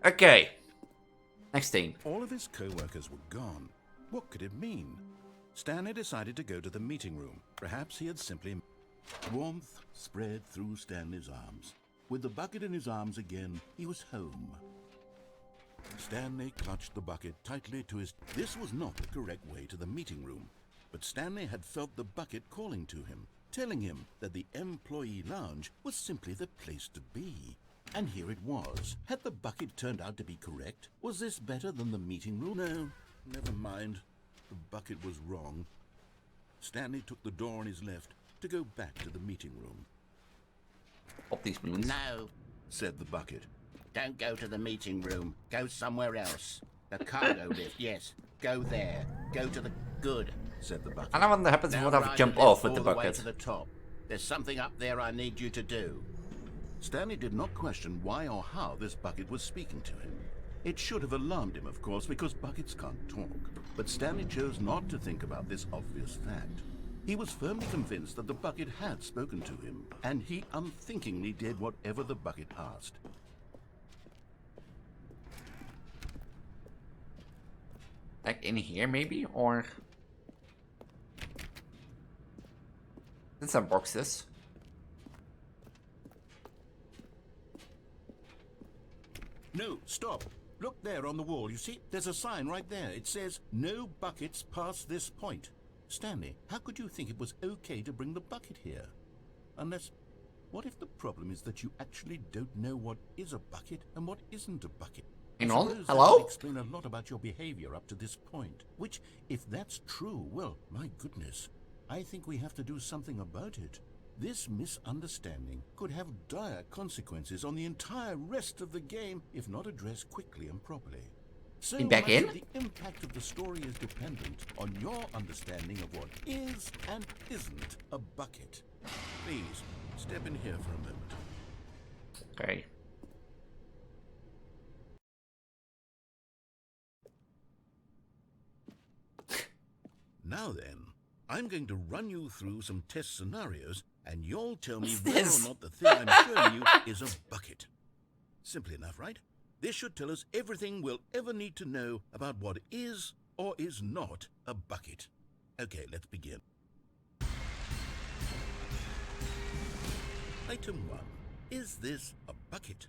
Okay. Next thing. All of his co-workers were gone. What could it mean? Stanley decided to go to the meeting room. Perhaps he had simply... Warmth spread through Stanley's arms. With the bucket in his arms again, he was home. Stanley clutched the bucket tightly to his... This was not the correct way to the meeting room, but Stanley had felt the bucket calling to him, telling him that the employee lounge was simply the place to be. And here it was. Had the bucket turned out to be correct? Was this better than the meeting room? No, never mind. The bucket was wrong. Stanley took the door on his left to go back to the meeting room. Op these balloons. No, said the bucket. Don't go to the meeting room. Go somewhere else. The cargo lift, yes. Go there. Go to the... Good, said the bucket. I don't know what happens if Now I have to ride jump the lift off with the all way bucket. to the top. There's something up there I need you to do. Stanley did not question why or how this bucket was speaking to him. It should have alarmed him, of course, because buckets can't talk. But Stanley chose not to think about this obvious fact. He was firmly convinced that the bucket had spoken to him, and he unthinkingly did whatever the bucket asked. Like in here, maybe? Or... in some boxes. No, stop. Look there on the wall. You see, there's a sign right there. It says, no buckets past this point. Stanley, how could you think it was okay to bring the bucket here? Unless, what if the problem is that you actually don't know what is a bucket and what isn't a bucket? You I know? suppose that Hello? would explain a lot about your behavior up to this point. Which, if that's true, well, my goodness, I think we have to do something about it. This misunderstanding could have dire consequences on the entire rest of the game if not addressed quickly and properly. So Back much in? of the impact of the story is dependent on your understanding of what is and isn't a bucket. Please, step in here for a moment. Okay. Now then, I'm going to run you through some test scenarios, and you'll tell me What's whether this? or not the thing I'm showing you is a bucket. Simple enough, right? This should tell us everything we'll ever need to know about what is or is not a bucket. Okay, let's begin. Item 1. Is this a bucket?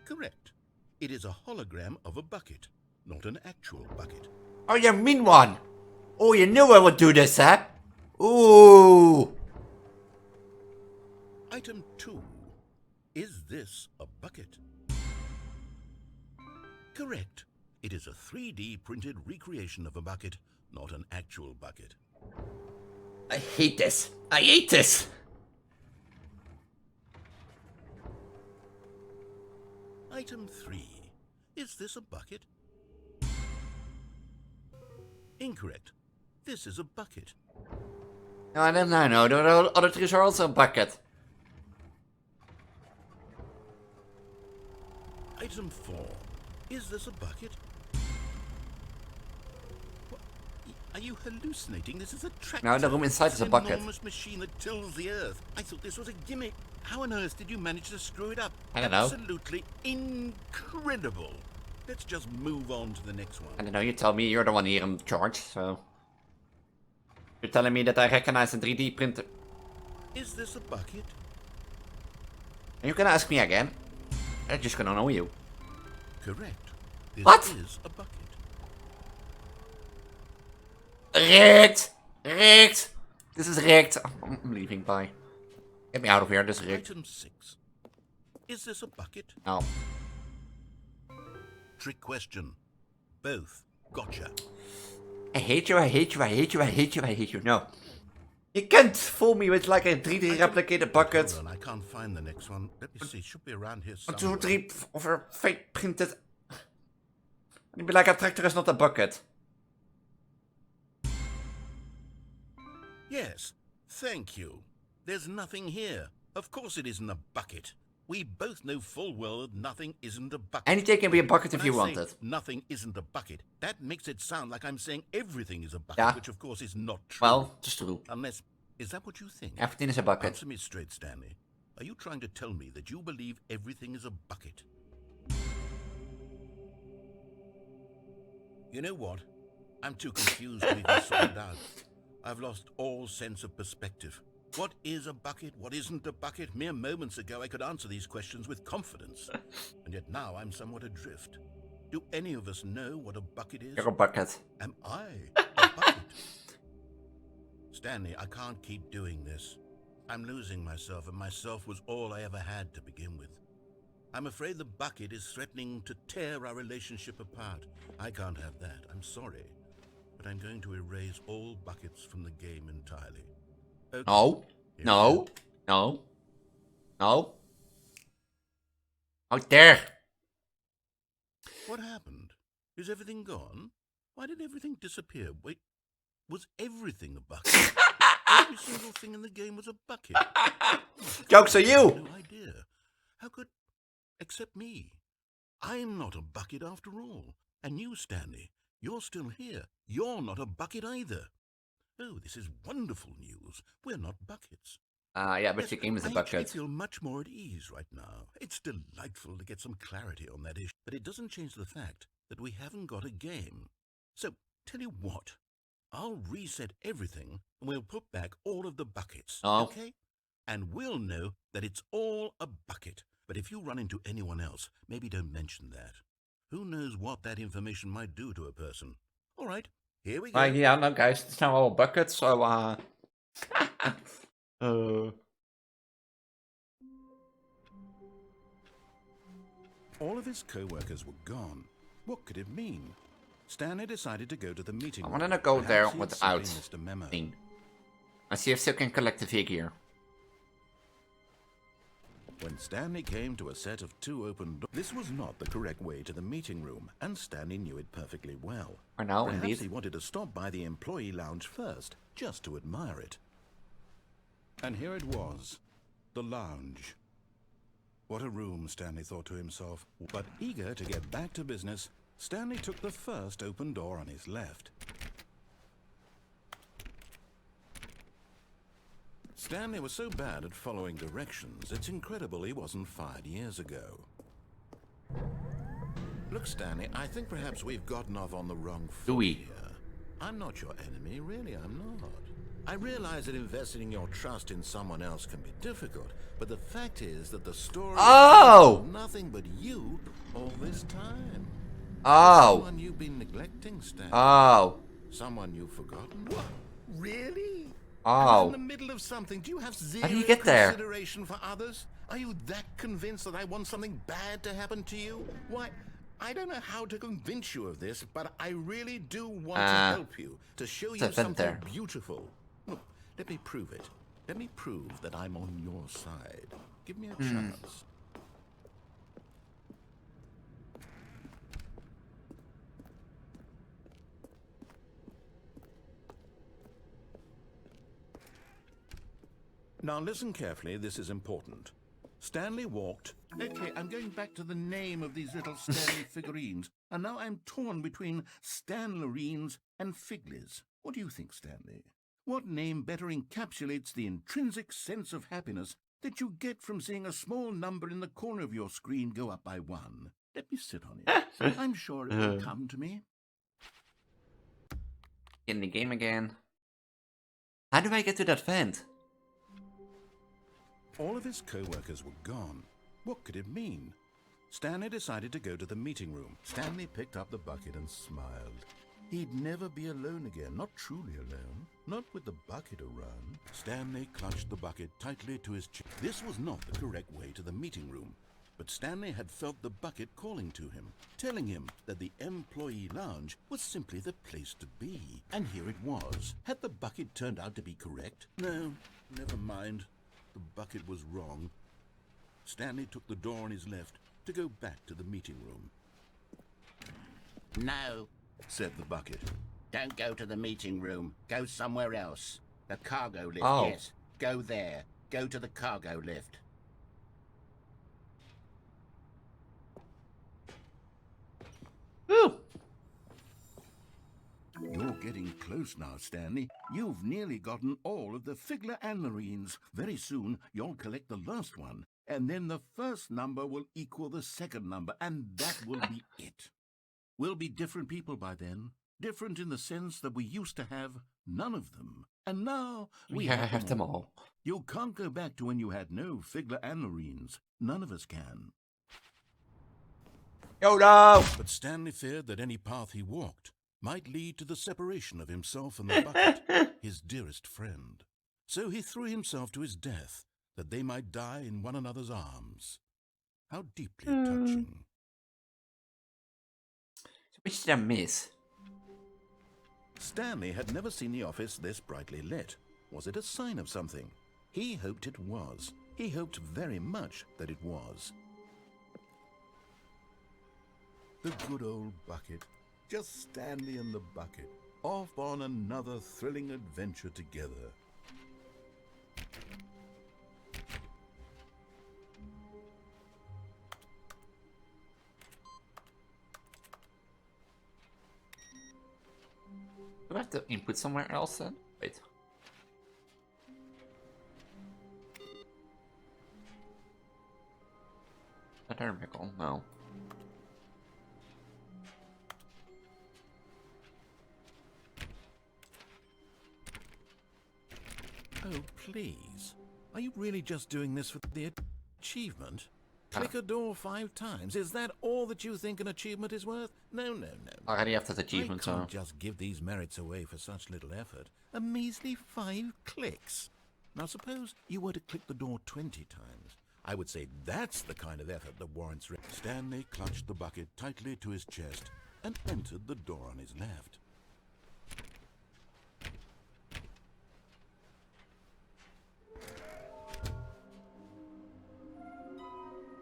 Correct. It is a hologram of a bucket, not an actual bucket. Oh, you mean one? Oh, you knew I would do this, huh? Ooh. Item 2. Is this a bucket? Correct. It is a 3D printed recreation of a bucket, not an actual bucket. I hate this. I hate this. Item 3. Is this a bucket? Incorrect. This is a bucket. No, I don't know. No, the other trees are also a bucket. Item 4. Is this a bucket? What? Are you hallucinating? This is a tractor. No, the room inside It's is a an bucket. enormous machine that tills the earth. I thought this was a gimmick. How on earth did you manage to screw it up? I don't know. Absolutely incredible. Let's just move on to the next one. I don't know, you tell me, you're the one here in charge, so... You're telling me that I recognize a 3D printer. Is this a bucket? And you can ask me again. I'm just gonna know you. Correct. This What? is a bucket. Rigged! Rigged! This is rigged. I'm leaving, bye. Get me out of here, this is rigged. Item 6. Is this a bucket? No. Trick question. Both. Gotcha. I hate you, I hate you, I hate you, I hate you, I hate you. No. You can't fool me with like a 3D replicated bucket. Hold on, I can't find the next one. Let me see. It should be around here One, somewhere. 2, 3, of a fake printed. You'd be like, a tractor is not a bucket. Yes. Thank you. There's nothing here. Of course it isn't a bucket. We both know full well that nothing isn't a bucket. Anything can be a bucket if When you I want say it. nothing isn't a bucket, that makes it sound like I'm saying everything is a bucket, Yeah. which of course is not true. Well, just true. Unless, is that what you think? Everything is a bucket. Answer me straight, Stanley. Are you trying to tell me that you believe everything is a bucket? You know what? I'm too confused to even sort it out. I've lost all sense of perspective. What is a bucket? What isn't a bucket? Mere moments ago I could answer these questions with confidence. And yet now I'm somewhat adrift. Do any of us know what a bucket is? You're a bucket. Am I a bucket? Stanley, I can't keep doing this. I'm losing myself, and myself was all I ever had to begin with. I'm afraid the bucket is threatening to tear our relationship apart. I can't have that. I'm sorry. But I'm going to erase all buckets from the game entirely. Okay. No. No. No. No. Out there. What happened? Is everything gone? Why did everything disappear? Wait, was everything a bucket? Every single thing in the game was a bucket. Jokes on you. No idea. How could... Except me. I'm not a bucket after all. And you, Stanley, you're still here. You're not a bucket either. Oh, this is wonderful news. We're not buckets. Yeah, but your game is a bucket. I feel much more at ease right now. It's delightful to get some clarity on that issue. But it doesn't change the fact that we haven't got a game. So, tell you what. I'll reset everything and we'll put back all of the buckets. Oh. Okay? And we'll know that it's all a bucket. But if you run into anyone else, maybe don't mention that. Who knows what that information might do to a person. All right, here we go. Yeah, no guys, het zijn wel buckets, so All of his co-workers were gone. What could it mean? Stanley decided to go to the meeting I room. want to go there Perhaps he had without simply missed a memo. thing. I see if still can collect the figure. When Stanley came to a set of 2 open doors, this was not the correct way to the meeting room, and Stanley knew it perfectly well. I know, Perhaps indeed. he wanted to stop by the employee lounge first, just to admire it. And here it was, the lounge. What a room, Stanley thought to himself. But eager to get back to business, Stanley took the first open door on his left. Stanley was so bad at following directions, it's incredible he wasn't fired years ago. Look, Stanley, I think perhaps we've gotten off on the wrong foot here. I'm not your enemy, really, I'm not. I realize that investing in your trust in someone else can be difficult, but the fact is that the story is nothing but you all this time. Someone you've been neglecting, Stanley. Someone you've forgotten. What? Really? I'm in the middle of something. Do you have zero consideration for others? Are you that convinced that I want something bad to happen to you? Why, I don't know how to convince you of this, but I really do want to help you, to show you something beautiful. Look, let me prove it. Let me prove that I'm on your side. Give me a chance. Now listen carefully, this is important. Stanley walked... Okay, I'm going back to the name of these little Stanley figurines, and now I'm torn between Stanlerines and Figlies. What do you think, Stanley? What name better encapsulates the intrinsic sense of happiness that you get from seeing a small number in the corner of your screen go up by 1? Let me sit on it. I'm sure it will come to me. In the game again. How do I get to that vent? All of his co-workers were gone. What could it mean? Stanley decided to go to the meeting room. Stanley picked up the bucket and smiled. He'd never be alone again, not truly alone, not with the bucket around. Stanley clutched the bucket tightly to his chest. This was not the correct way to the meeting room, but Stanley had felt the bucket calling to him, telling him that the employee lounge was simply the place to be. And here it was. Had the bucket turned out to be correct? No, never mind. The bucket was wrong. Stanley took the door on his left to go back to the meeting room. No, said the bucket. don't go to the meeting room. Go somewhere else. The cargo lift, yes. Go there. Go to the cargo lift. Woo! You're getting close now, Stanley. You've nearly gotten all of the Figler and Marines. Very soon, you'll collect the last one, and then the first number will equal the second number, and that will be it. We'll be different people by then. Different in the sense that we used to have none of them. And now we have them all. You can't go back to when you had no Figler and Marines. None of us can. YOLO! But Stanley feared that any path he walked might lead to the separation of himself and the bucket, his dearest friend. So he threw himself to his death, that they might die in one another's arms. How deeply touching. Which did I miss? Stanley had never seen the office this brightly lit. Was it a sign of something? He hoped it was. He hoped very much that it was. The good old bucket. Just Stanley and the bucket, off on another thrilling adventure together. Do I have to input somewhere else then? Wait. A thermical? No. Oh, please. Are you really just doing this for the achievement? Click a door 5 times. Is that all that you think an achievement is worth? No, no, no. Already after the achievement, I can't just give these merits away for such little effort. A measly 5 clicks. Now suppose you were to click the door 20 times. I would say that's the kind of effort that warrants... Stanley clutched the bucket tightly to his chest and entered the door on his left.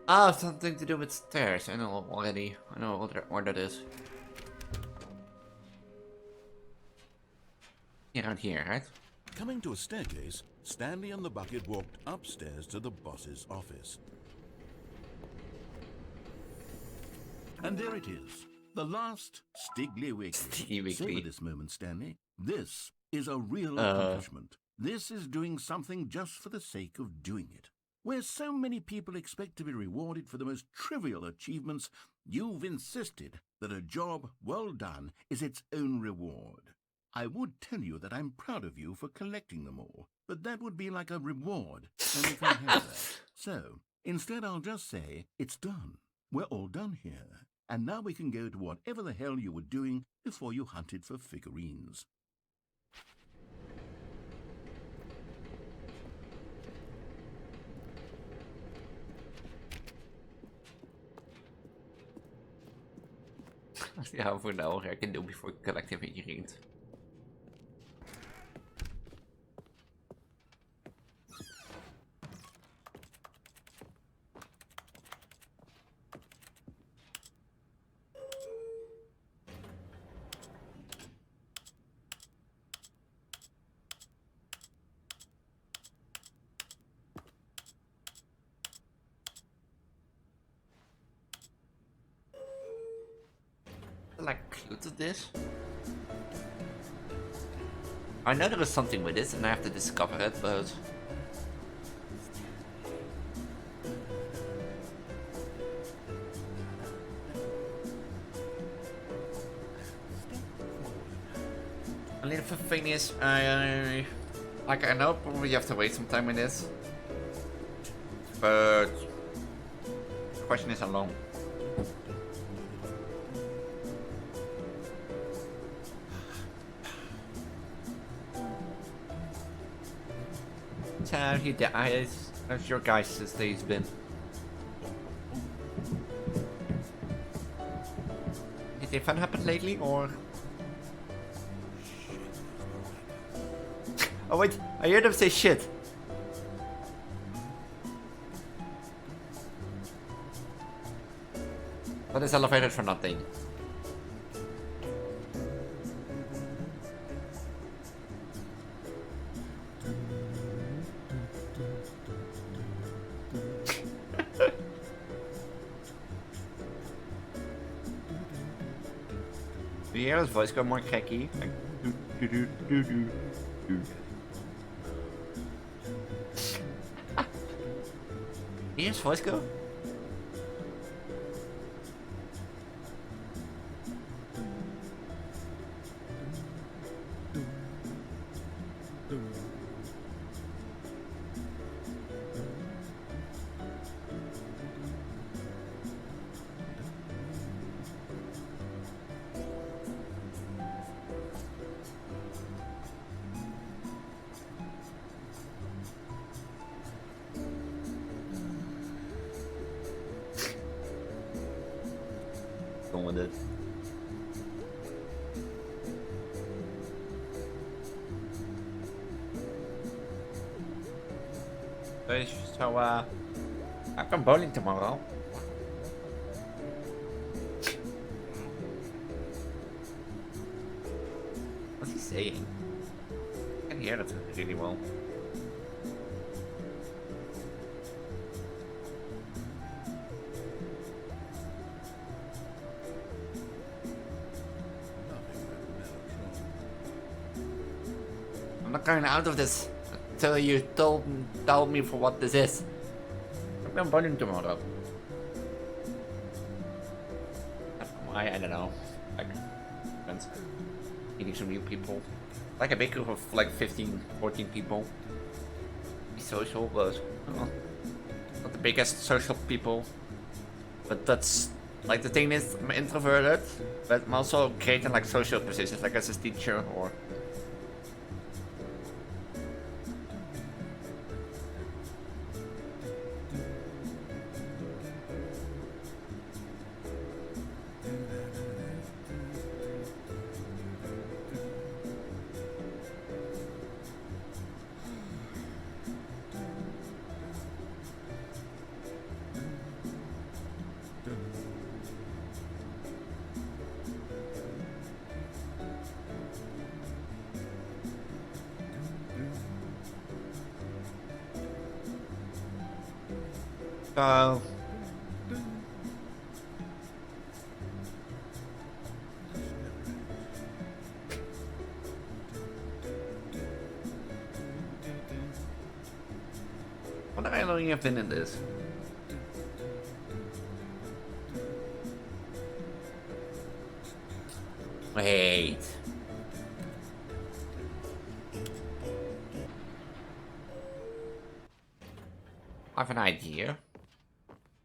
Ah, something to do with stairs. I know already. I know what that is. Around here, right? Coming to a staircase, Stanley and the bucket walked upstairs to the boss's office. And there it is, the last Stiggly Wiggly. Stiggly Wiggly. Savor this moment, Stanley. This is a real accomplishment. This is doing something just for the sake of doing it. Where so many people expect to be rewarded for the most trivial achievements, you've insisted that a job well done is its own reward. I would tell you that I'm proud of you for collecting them all, but that would be like a reward, and we can't have that. So, instead I'll just say, it's done. We're all done here. And now we can go to whatever the hell you were doing before you hunted for figurines. Ja, voor now I can do before collecting figurines. Like clue to this? I know there is something with this and I have to discover it, but a little thing is I know probably you have to wait some time with this, but the question is how long. How's your guys' days been? Anything fun happened lately, or? Oh wait, I heard them say shit. But it's elevated for nothing. Yeah, his voice got more khaki. Like, Did his voice go? done with it. So, I'm going bowling tomorrow. What's he saying? I can hear that really well. I'm not going out of this until you tell me for what this is. I'm going bowling tomorrow. Why? I don't know. Like, friends, meeting some new people. Like a big group of like 15, 14 people. Be social, but not the biggest social people. But that's like the thing is, I'm introverted, but I'm also great in like social positions, like as a teacher or. What have I only have been in this? Wait. I have an idea.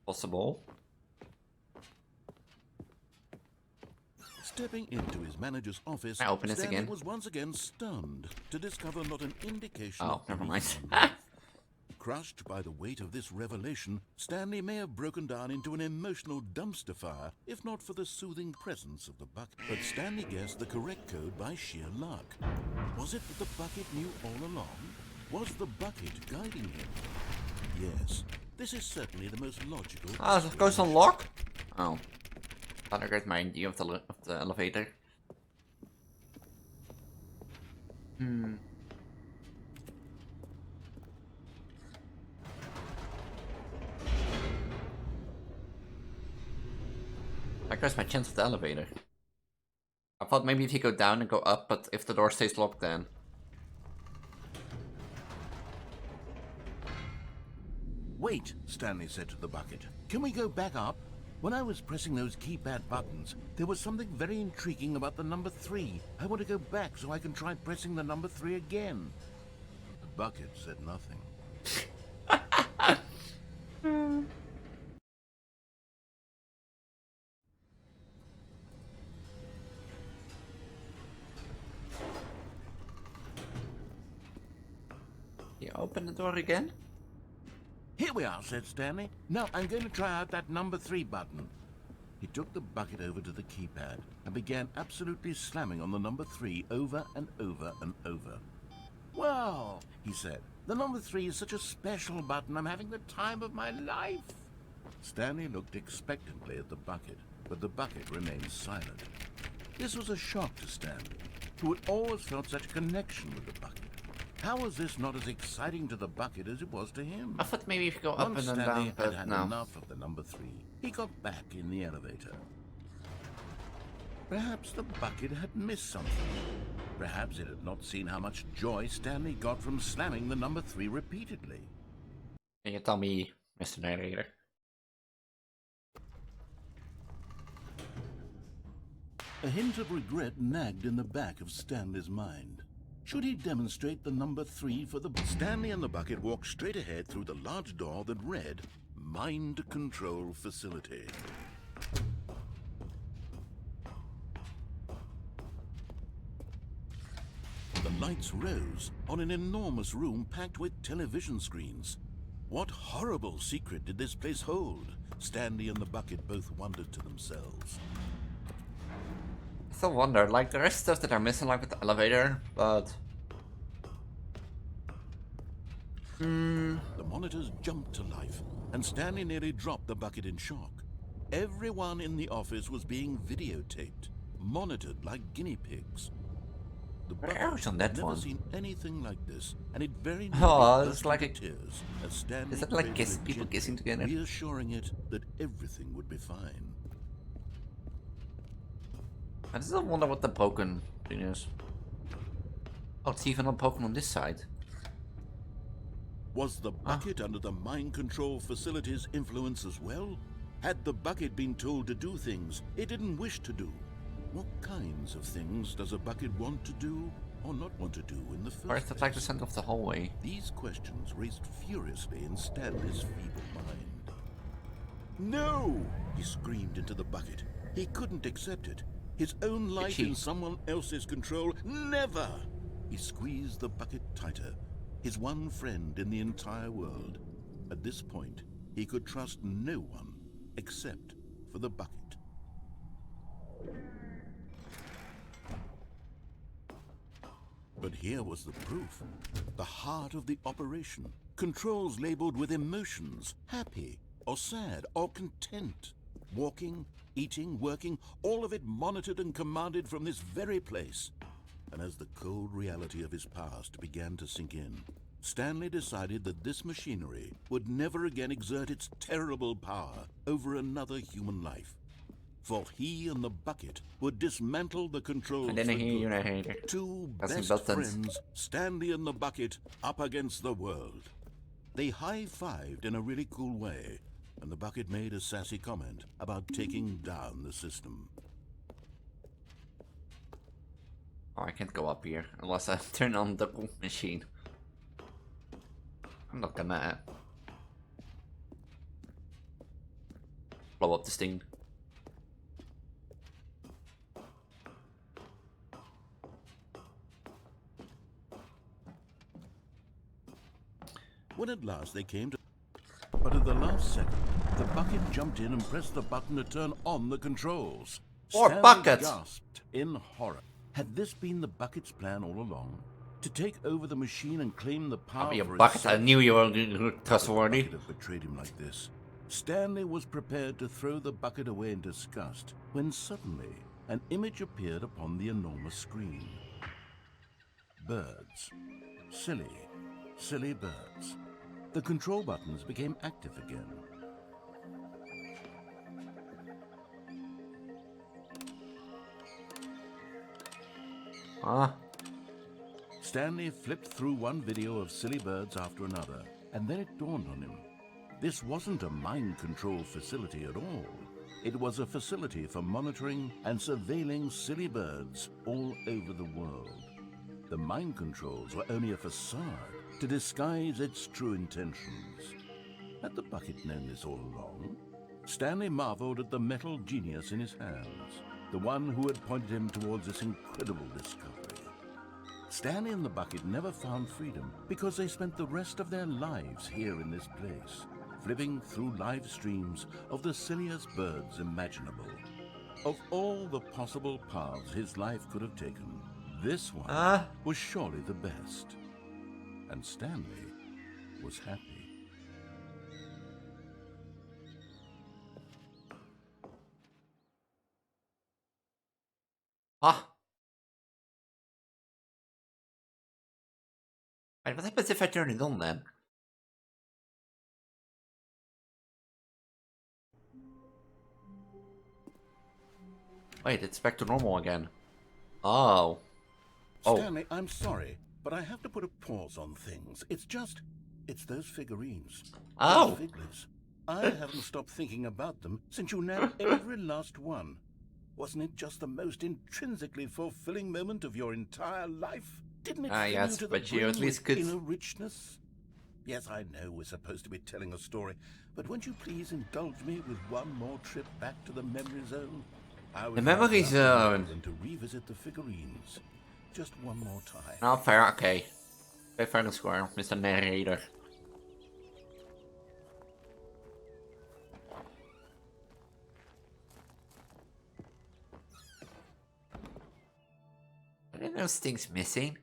Possible. Stepping into his manager's office, I open this Stanley again. was once again stunned to discover not an indication Oh, of never grief mind. on life. Crushed by the weight of this revelation, Stanley may have broken down into an emotional dumpster fire, if not for the soothing presence of the bucket. But Stanley guessed the correct code by sheer luck. Was it that the bucket knew all along? Was the bucket guiding him? Yes, this is certainly the most logical. Ah, so it goes on lock? Oh. Thought I got my idea of the elevator. There goes my chance of the elevator. I thought maybe if you go down and go up, but if the door stays locked then. Wait, Stanley said to the bucket. Can we go back up? When I was pressing those keypad buttons, there was something very intriguing about the number 3. I want to go back so I can try pressing the number 3 again. The bucket said nothing. You open the door again? Here we are, said Stanley. Now I'm going to try out that number 3 button. He took the bucket over to the keypad and began absolutely slamming on the number 3 over and over and over. Well, he said, the number 3 is such a special button. I'm having the time of my life. Stanley looked expectantly at the bucket, but the bucket remained silent. This was a shock to Stanley, who had always felt such a connection with the bucket. How was this not as exciting to the bucket as it was to him? I thought maybe if you go up Once and then Stanley down, but had no. enough of the number 3, he got back in the elevator. Perhaps the bucket had missed something. Perhaps it had not seen how much joy Stanley got from slamming the number 3 repeatedly. Can you tell me, Mr. Narrator? A hint of regret nagged in the back of Stanley's mind. Should he demonstrate the number 3 for the... Stanley and the bucket walked straight ahead through the large door that read, Mind Control Facility. The lights rose on an enormous room packed with television screens. What horrible secret did this place hold? Stanley and the bucket both wondered to themselves. Still wonder, like, there is stuff that I'm missing, like with the elevator, but... The monitors jumped to life, and Stanley nearly dropped the bucket in shock. Everyone in the office was being videotaped, monitored like guinea pigs. The bucket Where's on had that never one? seen anything like this, and it very Oh, nearly it's burst like into a... tears as Stanley Is that like cradled it people gently, kissing together? reassuring it that everything would be fine. I still wonder what the broken thing is. Oh, it's even not broken on this side. Was the bucket under the mind control facility's influence as well? Had the bucket been told to do things it didn't wish to do? What kinds of things does a bucket want to do or not want to do in the first Or is that like the place? center of the hallway? These questions raced furiously in Stanley's feeble mind. No! He screamed into the bucket. He couldn't accept it. His own life in someone else's control, never! He squeezed the bucket tighter. His one friend in the entire world. At this point, he could trust no one except for the bucket. But here was the proof. The heart of the operation. Controls labeled with emotions, happy or sad or content. Walking, eating, working, all of it monitored and commanded from this very place. And as the cold reality of his past began to sink in, Stanley decided that this machinery would never again exert its terrible power over another human life. For he and the bucket would dismantle the controls for good. Two best friends, Stanley and the bucket, up against the world. They high-fived in a really cool way, and the bucket made a sassy comment about taking down the system. Oh, I can't go up here unless I turn on the machine. I'm not gonna blow up this thing. When at last they came to... But at the last second, the bucket jumped in and pressed the button to turn on the controls. More Stanley buckets! Gasped in horror. Had this been the bucket's plan all along? To take over the machine and claim the power I'll be a for bucket. itself? I knew you were trustworthy. The bucket had betrayed him like this. Stanley was prepared to throw the bucket away in disgust when suddenly an image appeared upon the enormous screen. Birds. Silly, silly birds. The control buttons became active again. Stanley flipped through one video of silly birds after another, and then it dawned on him. This wasn't a mind control facility at all. It was a facility for monitoring and surveilling silly birds all over the world. The mind controls were only a facade to disguise its true intentions. Had the bucket known this all along? Stanley marveled at the metal genius in his hands, the one who had pointed him towards this incredible discovery. Stanley and the bucket never found freedom because they spent the rest of their lives here in this place, flipping through live streams of the silliest birds imaginable. Of all the possible paths his life could have taken, this one was surely the best. And Stanley was happy. Wait, what happens if I turn it on then? Wait, it's back to normal again. Oh. Stanley, I'm sorry, but I have to put a pause on things. It's those figurines. Oh. Those figlets. I haven't stopped thinking about them since you nabbed every last one. Wasn't it just the most intrinsically fulfilling moment of your entire life? Didn't it fill yes, you to the but you brim at least with could... inner richness? Yes, I know we're supposed to be telling a story, but won't you please indulge me with one more trip back to the memory zone? The memory zone. And to revisit the figurines. Just one more time. Oh, fair, okay. Fair and square, Mr. Narrator. those things missing?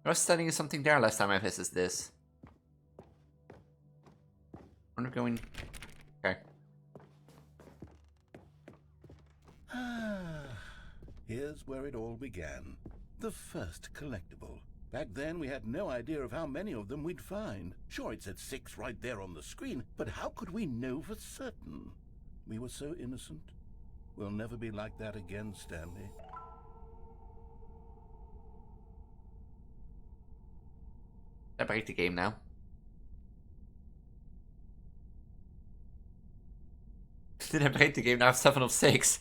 I was studying something there last time I visited this. I'm going. Okay. Here's where it all began. The first collectible. Back then, we had no idea of how many of them we'd find. Sure, it said 6 right there on the screen, but how could we know for certain? We were so innocent. We'll never be like that again, Stanley. I break the game now. Did I break the game now? 7 of 6.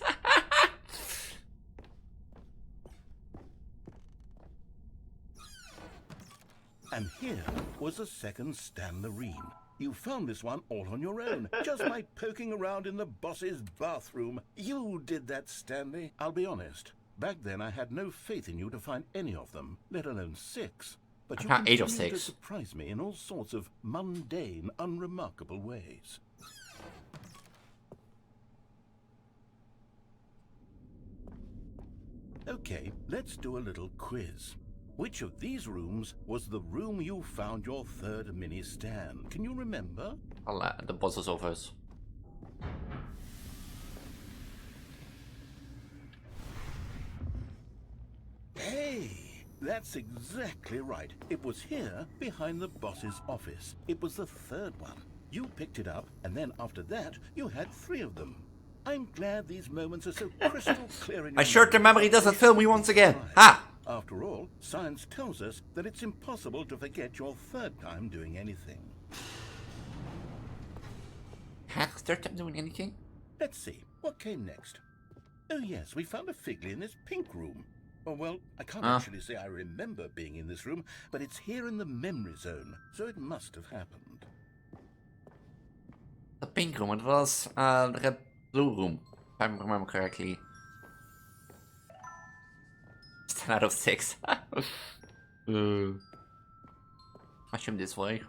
And here was a second Stanlerine. You found this one all on your own, just by poking around in the boss's bathroom. You did that, Stanley. I'll be honest. Back then, I had no faith in you to find any of them, let alone 6. But you found 8 of continue to 6. surprise me in all sorts of mundane, unremarkable ways. Okay, let's do a little quiz. Which of these rooms was the room you found your third mini Stan? Can you remember? The boss's office. Hey, that's exactly right. It was here, behind the boss's office. It was the third one. You picked it up, and then after that, you had 3 of them. I'm glad these moments are so crystal clear in your My short-term memory doesn't It's fail me once again. right. Ha! After all, science tells us that it's impossible to forget your third time doing anything. Huh? Third time doing anything? Let's see, what came next? Oh yes, we found a figly in this pink room. Oh well, I can't actually say I remember being in this room, but it's here in the memory zone, so it must have happened. The pink room, it was the red blue room, if I remember correctly. 10 out of 6. Mushroom this way.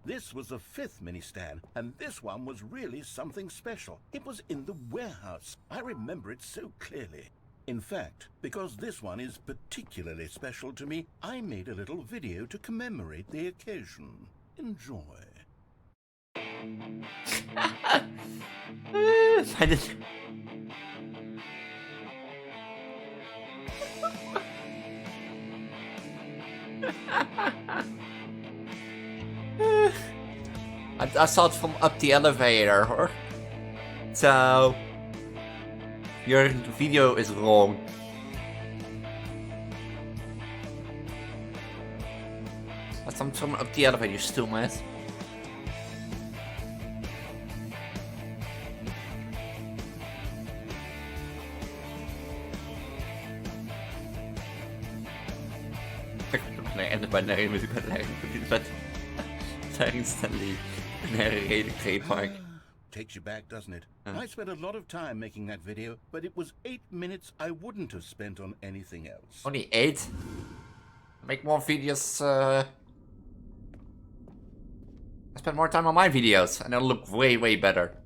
This was the 5th mini Stan, and this one was really something special. It was in the warehouse. I remember it so clearly. In fact, because this one is particularly special to me, I made a little video to commemorate the occasion. Enjoy. I didn't... I saw it from up the elevator, so your video is wrong. I saw it from up the elevator, you stupid. Stanley. Trademark. Takes you back, doesn't it? I spent a lot of time making that video, but it was 8 minutes I wouldn't have spent on anything else. Only 8? Make more videos, I spend more time on my videos, and they'll look way, way better.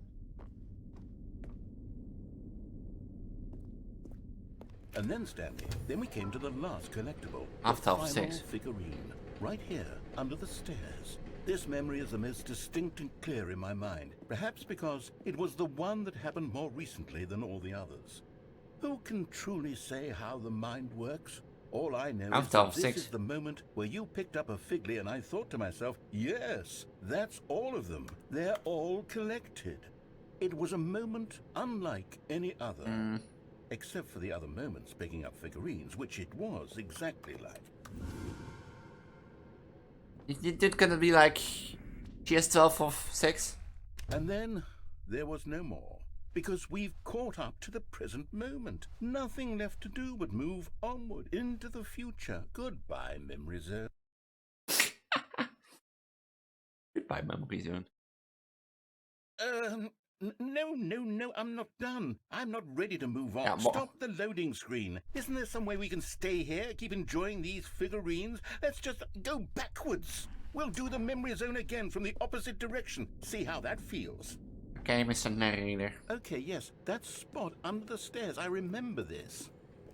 And then, Stanley, then we came to the last collectible. After the final 6. figurine. Right here, under the stairs. This memory is the most distinct and clear in my mind. Perhaps because it was the one that happened more recently than all the others. Who can truly say how the mind works? All I know is that this is the moment where you picked up a figly and I thought to myself, yes, that's all of them. They're all collected. It was a moment unlike any other. Except for the other moments picking up figurines, which it was exactly like. It did gonna be like GS12 of 6? And then there was no more. Because we've caught up to the present moment. Nothing left to do but move onward into the future. Goodbye, memory zone. Goodbye, memory zone. No, I'm not done. I'm not ready to move on. Yeah, Stop the loading screen. Isn't there some way we can stay here, keep enjoying these figurines? Let's just go backwards. We'll do the memory zone again from the opposite direction. See how that feels. Okay, Mr. Narrator. Okay, yes, that spot under the stairs. I remember this.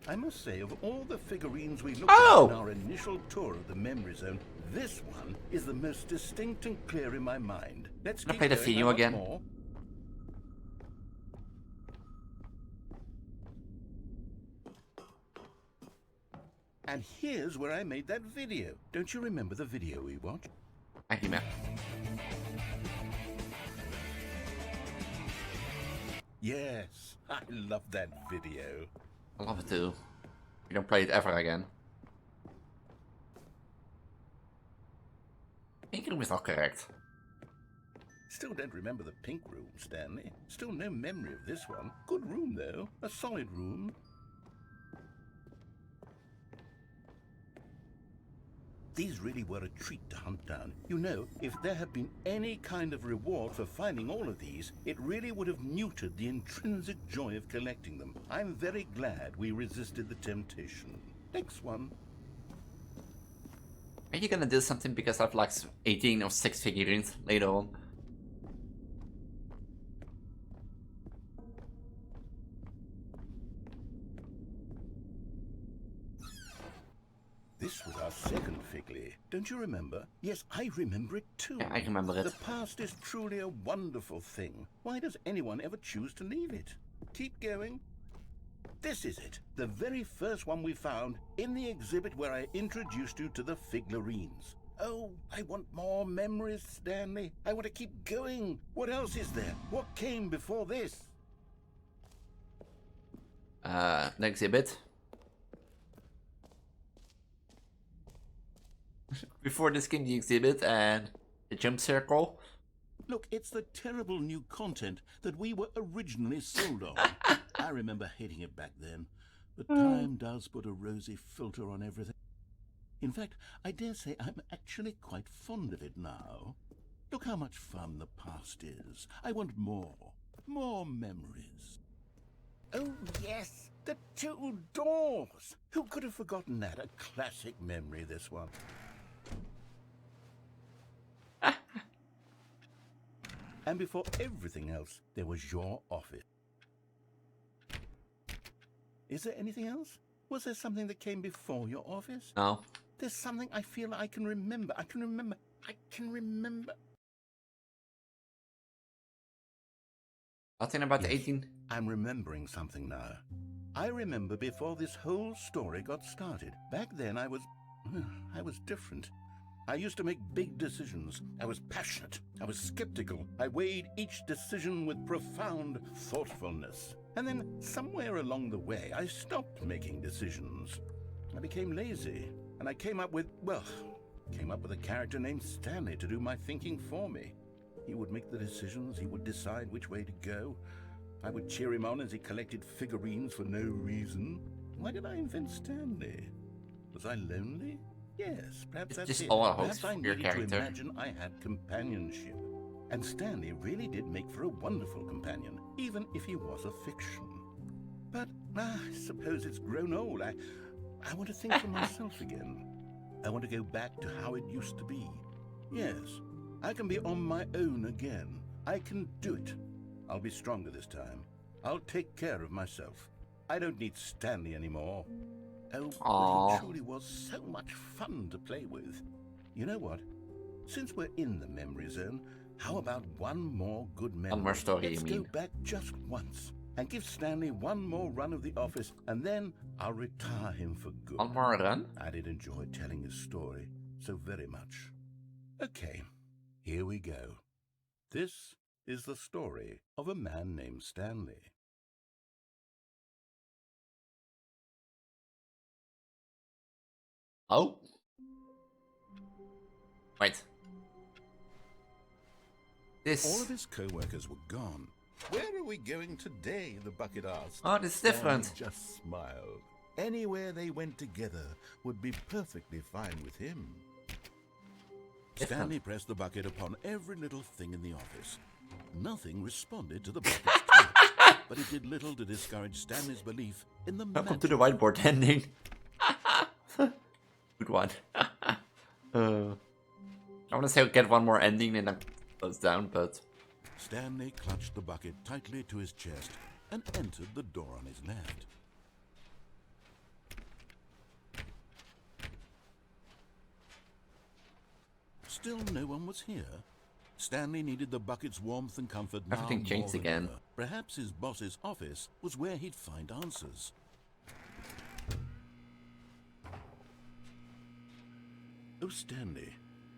I must say, of all the figurines we looked at in our initial tour of the memory zone, this one is the most distinct and clear in my mind. Let's Can I keep play the going. video I've got again? more. And here's where I made that video. Don't you remember the video we watched? Thank you, man. Yes, I love that video. I love it too. You don't play it ever again. Pink room is not correct. Still don't remember the pink room, Stanley. Still no memory of this one. Good room, though. A solid room. These really were a treat to hunt down. You know, if there had been any kind of reward for finding all of these, it really would have neutered the intrinsic joy of collecting them. I'm very glad we resisted the temptation. Next one. Are you gonna do something because I've like 18 or 6 figurines later on? This was our second Figley. Don't you remember? Yes, I remember it too. Yeah, I remember it. The past is truly a wonderful thing. Why does anyone ever choose to leave it? Keep going. This is it. The very first one we found in the exhibit where I introduced you to the figurines. Oh, I want more memories, Stanley. I want to keep going. What else is there? What came before this? The exhibit. Before this came the exhibit and the jump circle. Look, it's the terrible new content that we were originally sold on. I remember hating it back then, but time does put a rosy filter on everything. In fact, I dare say I'm actually quite fond of it now. Look how much fun the past is. I want more. More memories. Oh, yes, the 2 doors. Who could have forgotten that? A classic memory, this one. And before everything else, there was your office. Is there anything else? Was there something that came before your office? No. There's something I feel I can remember. I can remember. Nothing about the 18. I'm remembering something now. I remember before this whole story got started. Back then I was different. I used to make big decisions. I was passionate. I was skeptical. I weighed each decision with profound thoughtfulness. And then somewhere along the way, I stopped making decisions. I became lazy. And I came up with a character named Stanley to do my thinking for me. He would make the decisions. He would decide which way to go. I would cheer him on as he collected figurines for no reason. Why did I invent Stanley? Was I lonely? Yes, perhaps that's just it. all a Perhaps hoax I for your needed to character. imagine I had companionship. And Stanley really did make for a wonderful companion, even if he was a fiction. But I suppose it's grown old. I want to think for myself again. I want to go back to how it used to be. Yes, I can be on my own again. I can do it. I'll be stronger this time. I'll take care of myself. I don't need Stanley anymore. Oh, but he truly was so much fun to play with. You know what? Since we're in the memory zone, how about one more good memory? One more story, Let's you mean? go back just once and give Stanley one more run of the office, and then I'll retire him for good. One more run? I did enjoy telling his story so very much. Okay, here we go. This is the story of a man named Stanley. Oh? Wait. All of his co-workers were gone. Where are we going today? The bucket asked. Oh, this is different. Stanley just smiled. Anywhere they went together would be perfectly fine with him. Stanley pressed the bucket upon every little thing in the office. Nothing responded to the bucket's touch, but it did little to discourage Stanley's belief in the Welcome magic. to the whiteboard ending. Good one. I want to say I'll get one more ending and then close down, but Stanley clutched the bucket tightly to his chest and entered the door on his left. Still no one was here. Stanley needed the bucket's warmth and comfort now Everything changed more than again. ever. Perhaps his boss's office was where he'd find answers. Oh, Stanley,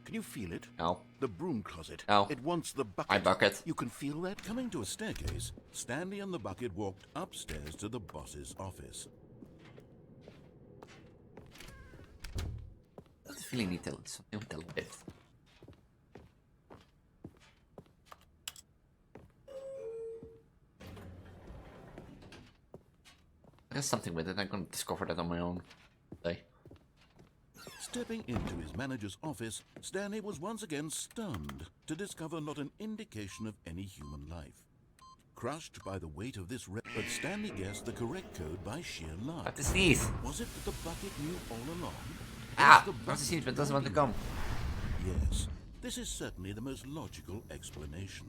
can you feel it? No. The broom closet. No. It wants the bucket. My bucket. You can feel that? Coming to a staircase, Stanley and the bucket walked upstairs to the boss's office. I really need to something with the lift. There's something with it. I'm gonna discover that on my own day. Stepping into his manager's office, Stanley was once again stunned to discover not an indication of any human life. Crushed by the weight of this but Stanley guessed the correct code by sheer luck. What is this? Was it that the bucket knew all along? Ah! Was the What is bucket this? But doesn't want to guiding come. Yes, this is certainly the most logical explanation.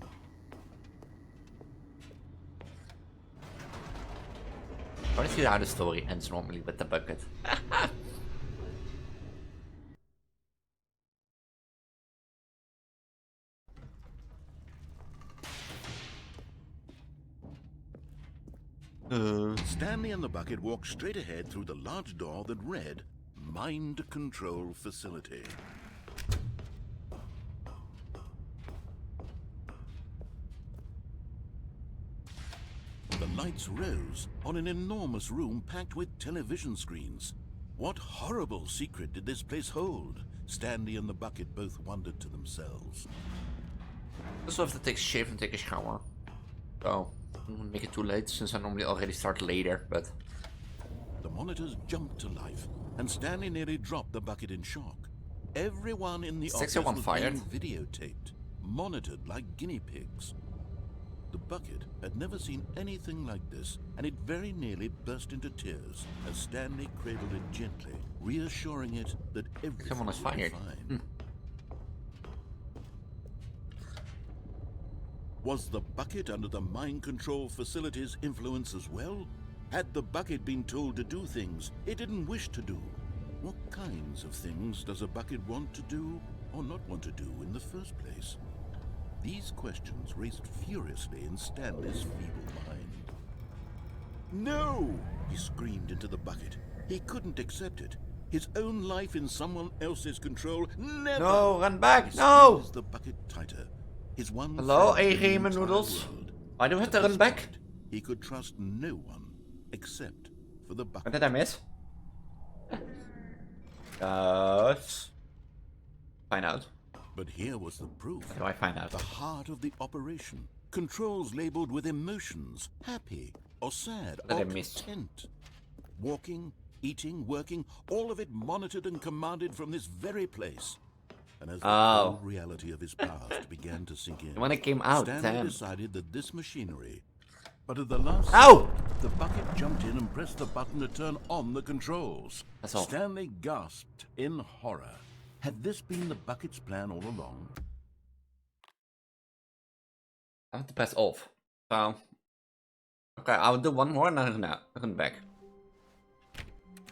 I want to see how the story ends normally with the bucket. Stanley and the bucket walked straight ahead through the large door that read, Mind Control Facility. The lights rose on an enormous room packed with television screens. What horrible secret did this place hold? Stanley and the bucket both wondered to themselves. Dus we have to take a shave and take a shower. So, I don't want to make it too late since I normally already start later, but... The monitors jumped to life, and Stanley nearly dropped the bucket in shock. Everyone in the office was fired. being videotaped, monitored like guinea pigs. The bucket had never seen anything like this, and it very nearly burst into tears as Stanley cradled it gently, reassuring it that everything Someone was would be fired. fine. Was the bucket under the mind control facility's influence as well? Had the bucket been told to do things it didn't wish to do? What kinds of things does a bucket want to do or not want to do in the first place? These questions raced furiously in Stanley's feeble mind. No! He screamed into the bucket. He couldn't accept it. His own life in someone else's control. Never! No, run back! He No! squeezed the bucket tighter. His one Hello, friend in the Game entire Noodles? world. Why do we have to At run this back? point, he could trust no one except for the bucket. What did I miss? Find out. But here was the proof. What do I find out? The heart of the operation. Controls labeled with emotions, happy or sad What or did I miss? content. Walking, eating, working, all of it monitored and commanded from this very place. And as the Oh. cold reality of his past began to sink in, When it came out, Stanley damn. decided that this machinery... But at the last Ow! second, the bucket jumped in and pressed the button to turn on the controls. That's all. Stanley gasped in horror. Had this been the bucket's plan all along? I have to press off. So... Okay, I'll do one more and then I'll come back.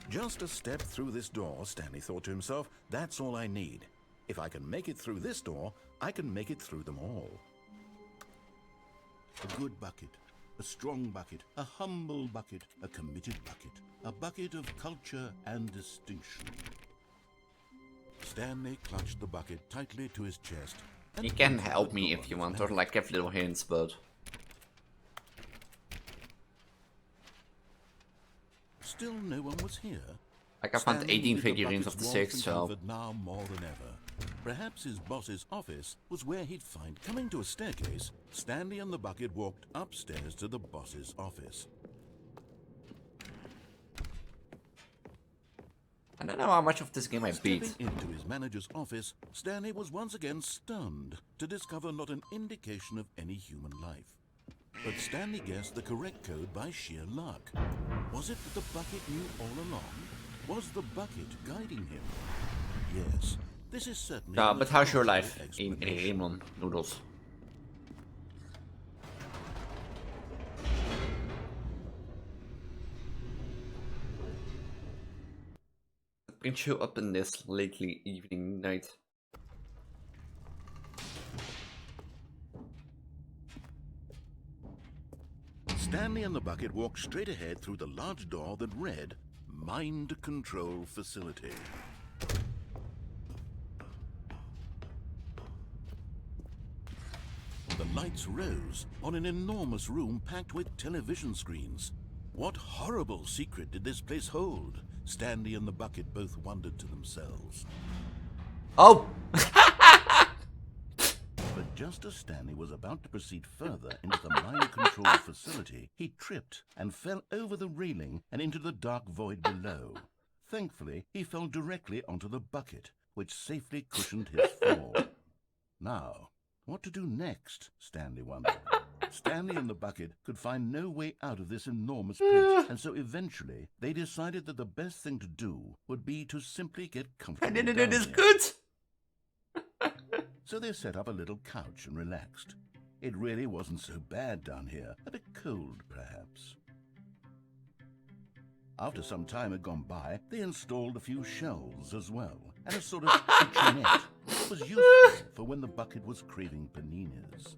Just a step through this door, Stanley thought to himself. That's all I need. If I can make it through this door, I can make it through them all. A good bucket, a strong bucket, a humble bucket, a committed bucket, a bucket of culture and distinction. Stanley clutched the bucket tightly to his chest. and You can pointed help the me door if on you his want, or left. like give little hints, but... Still no one was here. Like I found Stanley 18 needed the figurines of bucket's the warmth 6th, and so... comfort now more than ever. Perhaps his boss's office was where he'd find. Coming to a staircase, Stanley and the bucket walked upstairs to the boss's office. I don't know how much of this game I beat. Stepping into his manager's office, Stanley was once again stunned to discover not an indication of any human life. But Stanley guessed the correct code by sheer luck. Was it that the bucket knew all along? Was the bucket guiding him? Yes, this is certainly... No, the but how's your logical life in explanation. Raymond Noodles? brings you up in this lately evening night? Stanley and the bucket walked straight ahead through the large door that read, Mind Control Facility. The lights rose on an enormous room packed with television screens. What horrible secret did this place hold? Stanley and the bucket both wondered to themselves. Oh! But just as Stanley was about to proceed further into the mind control facility, he tripped and fell over the railing and into the dark void below. Thankfully, he fell directly onto the bucket, which safely cushioned his fall. Now, what to do next? Stanley wondered. Stanley and the bucket could find no way out of this enormous pit, and so eventually they decided that the best thing to do would be to simply get comfortable. I didn't do this down good! So they set up a little couch and relaxed. It really wasn't so bad down here, a bit cold perhaps. After some time had gone by, they installed a few shelves as well, and a sort of kitchenette that was useful for when the bucket was craving paninis.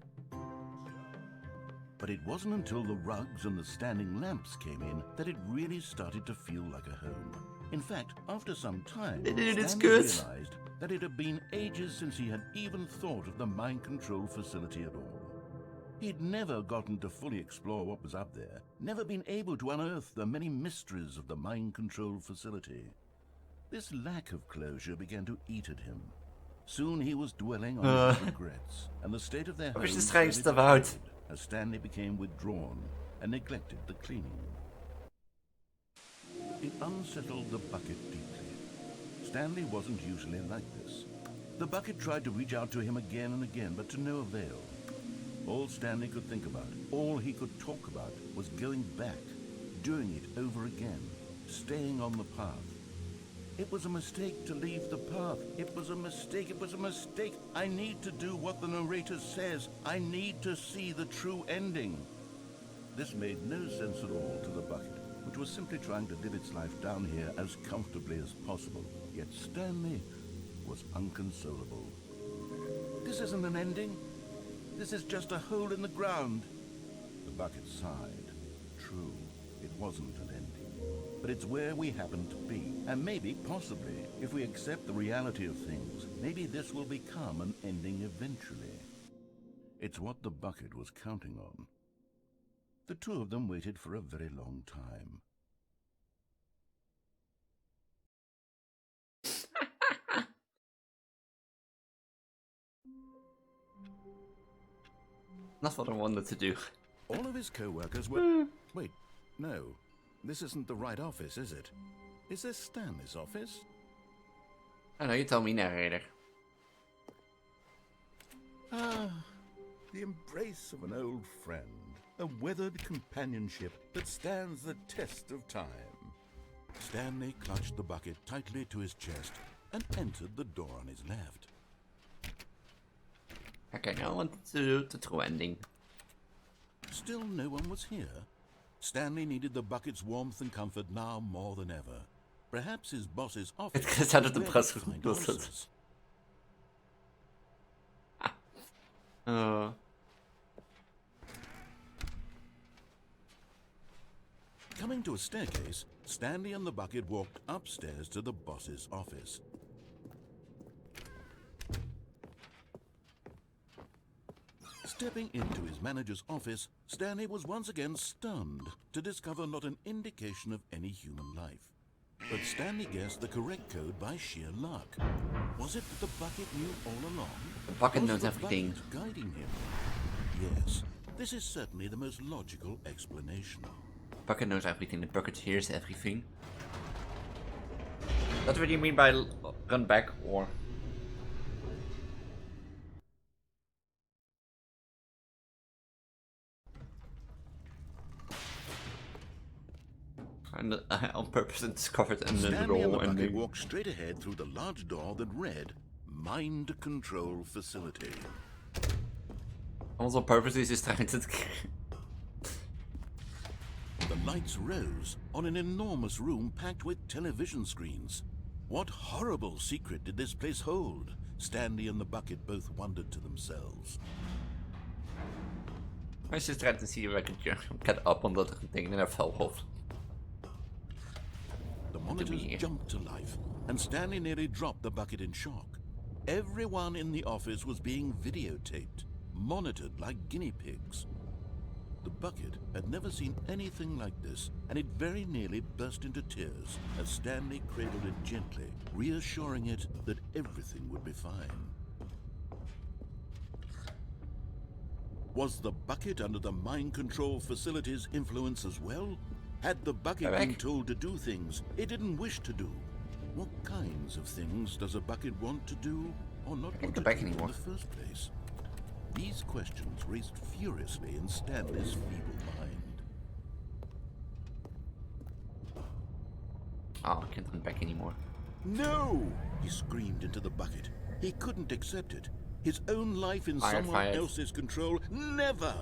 But it wasn't until the rugs and the standing lamps came in that it really started to feel like a home. In fact, after some time, It's Stanley good. realized that it had been ages since he had even thought of the mind control facility at all. He'd never gotten to fully explore what was up there, never been able to unearth the many mysteries of the mind control facility. This lack of closure began to eat at him. Soon he was dwelling on his regrets, and the state of their home Where's this trying started stuff to out? fade as Stanley became withdrawn and neglected the cleaning. It unsettled the bucket deeply. Stanley wasn't usually like this. The bucket tried to reach out to him again and again, but to no avail. All Stanley could think about, all he could talk about, was going back, doing it over again, staying on the path. It was a mistake to leave the path. It was a mistake. It was a mistake. I need to do what the narrator says. I need to see the true ending. This made no sense at all to the bucket, which was simply trying to live its life down here as comfortably as possible. Yet Stanley was unconsolable. This isn't an ending. This is just a hole in the ground. The bucket sighed. True, it wasn't an ending. But it's where we happen to be. And maybe, possibly, if we accept the reality of things, maybe this will become an ending eventually. It's what the bucket was counting on. The two of them waited for a very long time. That's what I wanted to do. All of his co-workers were... Wait, no. This isn't the right office, is it? Is this Stanley's office? I know, you tell me, narrator. Ah, the embrace of an old friend. A weathered companionship that stands the test of time. Stanley clutched the bucket tightly to his chest and entered the door on his left. Okay, now I want to do the true ending. Still no one was here. Stanley needed the bucket's warmth and comfort now more than ever. Perhaps his boss's office... Het gaat uit de where bras to find was het. answers. Coming to a staircase, Stanley and the bucket walked upstairs to the boss's office. Stepping into his manager's office, Stanley was once again stunned to discover not an indication of any human life. But Stanley guessed the correct code by sheer luck. Was it that the bucket knew all along? The bucket Was knows the everything. bucket guiding him? Yes, this is certainly the most logical explanation. Bucket knows everything. The bucket hears everything. That's what you mean by run back or... And on purpose it's covered in the Stanley and the roll bucket ending. walked straight ahead through the large door that read, Mind Control Facility. Also on purpose is just trying to... The lights rose on an enormous room packed with television screens. What horrible secret did this place hold? Stanley and the bucket both wondered to themselves. I was just trying to see if I could get up on that thing and I fell off. The monitors jumped to life, and Stanley nearly dropped the bucket in shock. Everyone in the office was being videotaped, monitored like guinea pigs. The bucket had never seen anything like this, and it very nearly burst into tears as Stanley cradled it gently, reassuring it that everything would be fine. Was the bucket under the mind control facility's influence as well? Had the bucket been told to do things it didn't wish to do? What kinds of things does a bucket want to do or not want to do in the first place? These questions raced furiously in Stanley's feeble mind. Oh, I can't turn back anymore. No! He screamed into the bucket. He couldn't accept it. His own life in someone else's control, never!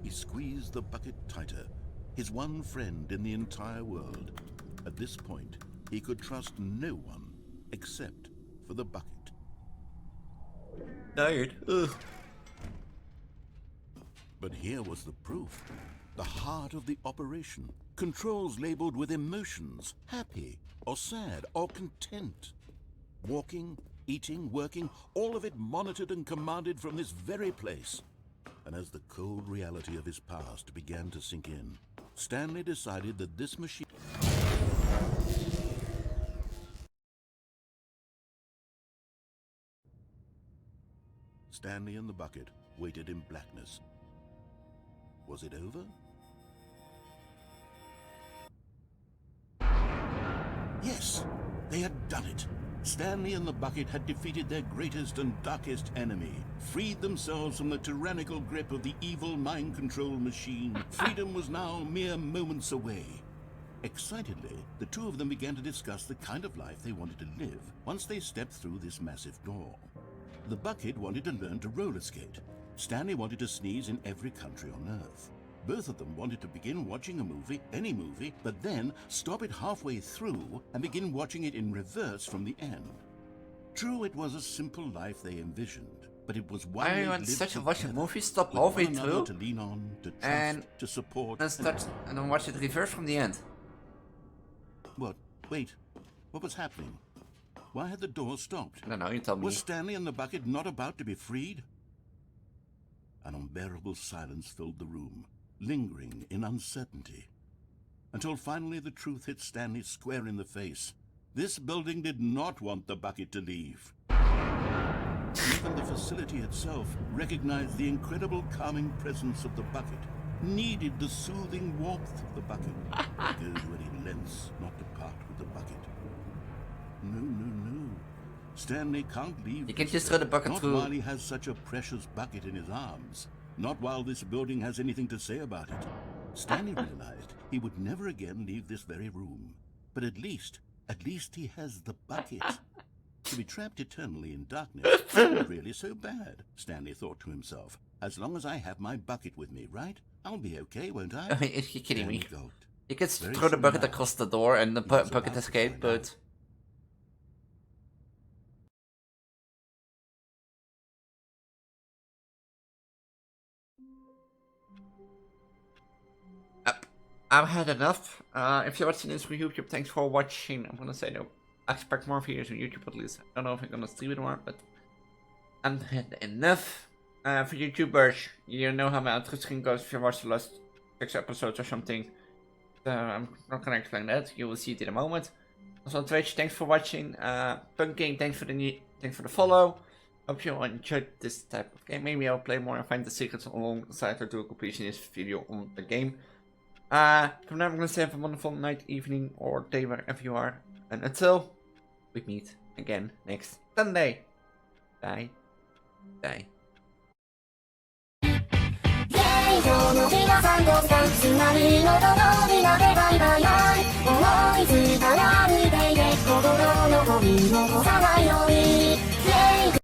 He squeezed the bucket tighter. His one friend in the entire world. At this point, he could trust no one except for the bucket. Tired. Ugh. But here was the proof. The heart of the operation. Controls labeled with emotions. Happy, or sad, or content. Walking, eating, working, all of it monitored and commanded from this very place. And as the cold reality of his past began to sink in, Stanley decided that this machine... Stanley and the bucket waited in blackness. Was it over? Yes, they had done it. Stanley and the bucket had defeated their greatest and darkest enemy, freed themselves from the tyrannical grip of the evil mind control machine. Freedom was now mere moments away. Excitedly, the two of them began to discuss the kind of life they wanted to live once they stepped through this massive door. The bucket wanted to learn to roller skate. Stanley wanted to sneeze in every country on Earth. Both of them wanted to begin watching a movie, any movie, but then stop it halfway through and begin watching it in reverse from the end. True, it was a simple life they envisioned, but it was one they lived such together, watch a movie, stop with halfway one another through, to lean on, to trust, and to support, and then watch it reverse from the end. What? Wait. What was happening? Why had the door stopped? I don't know, you tell me. Was Stanley and the bucket not about to be freed? An unbearable silence filled the room, lingering in uncertainty. Until finally the truth hit Stanley square in the face. This building did not want the bucket to leave. Even the facility itself recognized the incredible calming presence of the bucket, needed the soothing warmth of the bucket, go to any lengths not to part with the bucket. No. Stanley can't leave. You can just throw the bucket through. Not while he has such a precious bucket in his arms. Not while this building has anything to say about it. Stanley realized he would never again leave this very room. But at least he has the bucket. To be trapped eternally in darkness isn't really so bad, Stanley thought to himself. As long as I have my bucket with me, right? I'll be okay, won't I? Are you kidding me? Gulped. You can throw the bucket across the door and the bucket escape, but... I've had enough. If you're watching this from YouTube, thanks for watching. I'm gonna say no. I expect more videos on YouTube at least. I don't know if I'm gonna stream it more, but I've had enough. For YouTubers, you know how my outro screen goes if you watch the last 6 episodes or something. I'm not gonna explain that. You will see it in a moment. Also on Twitch, thanks for watching. Punk King, thanks for the follow. Hope you enjoyed this type of game. Maybe I'll play more and find the secrets alongside or do a completionist video on the game. From now I'm gonna say have a wonderful night, evening, or day wherever you are. And until we meet again next Sunday. Bye. Bye. の皆さんどうぞつまりのところに